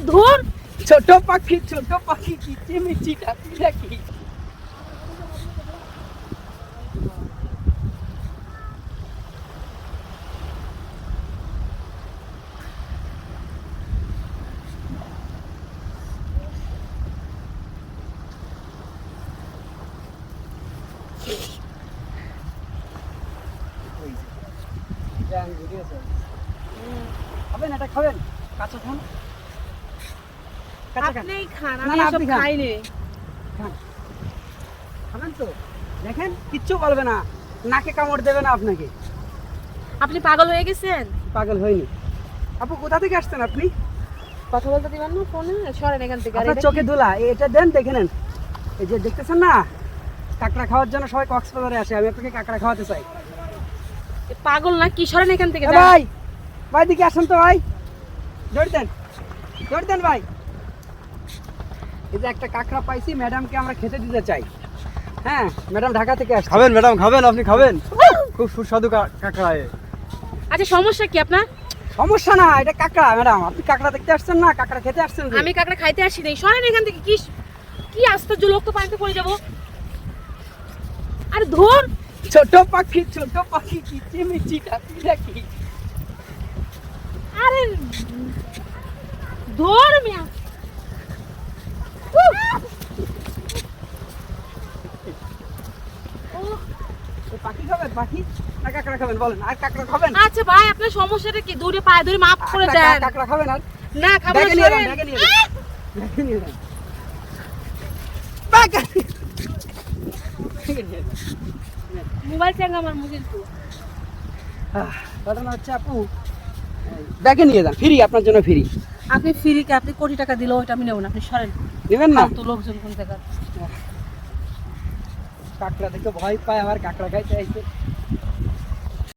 ধুর, ছোট পাখি কিচিমিচি ডাকি ডাকি। খাবেন এটা খাবেন, কাঁচা খান, কাঁচা খান। আপনিই খান, না, আমি না, এসব আপনি খান। খাইনি। খাবেন তো দেখেন, কিচ্ছু বলবে না, নাকে কামড় দেবে না আপনাকে। আপনি পাগল হয়ে গেছেন? পাগল হয়নি। আপু কোথা থেকে আসছেন আপনি? কথা বলতে দিবেন না ফোনে? সরেন এখান থেকে। আর আপনার এটা চোখে কি? ধুলা, এটা দেন দেখে নেন। এই যে দেখতেছেন না, কাঁকড়া খাওয়ার জন্য সবাই কক্সবাজারে আসে, আমি আপনাকে কাঁকড়া খাওয়াতে চাই। পাগল না কি? সরেন এখান থেকে। এ ভাই, ভাই দিকে আসেন তো ভাই, ধরে দেন ভাই। এই যে একটা কাঁকড়া পাইছি, ম্যাডামকে আমরা খেতে দিতে চাই। হ্যাঁ, ম্যাডাম ঢাকা থেকে আসছে। খাবেন ম্যাডাম, খাবেন, আপনি খাবেন, খুব সুস্বাদু কাঁকড়া। আচ্ছা, সমস্যা কি আপনার? সমস্যা না, এটা কাঁকড়া ম্যাডাম, আপনি কাঁকড়া দেখতে আসছেন না, কাঁকড়া খেতে আসছেন যে। আমি কাকড়া খাইতে আসি নাই। সরেন এখান থেকে। কি কি আশ্চর্য লোক, তো পানিতে পড়ে যাবো। আরে ধুর, ছোট পাখি কিচিমিচি ডাকি ডাকি। আরে ধুর মিয়া। পাখি খাবেন, পাখি না কাঁকড়া খাবেন বলেন? আর কাঁকড়া খাবেন? আচ্ছা ভাই, আপনার সমস্যাটা কি? দূরে পায়ে ধরে মাফ করে দেন। কাঁকড়া খাবেন? আর না খাবো না, ব্যাগে নিয়ে যান, সরেন। ব্যাগে নিয়ে যান, ব্যাগে নিয়ে যান। ব্যাগে নিয়ে যান। মোবাইল চাঙ্গা আমার মুখে তো। ঘটনা হচ্ছে আপু, ব্যাগে নিয়ে যান, ফ্রি, আপনার জন্য ফ্রি। আপনি ফ্রিকে আপনি কোটি টাকা দিলেও ওইটা আমি নেব না। আপনি সরেন। নেবেন না? তো লোকজন কোন টাকা? কাঁকড়া দেখে ভয় পায়, আবার কাঁকড়া খাইতে আইছে।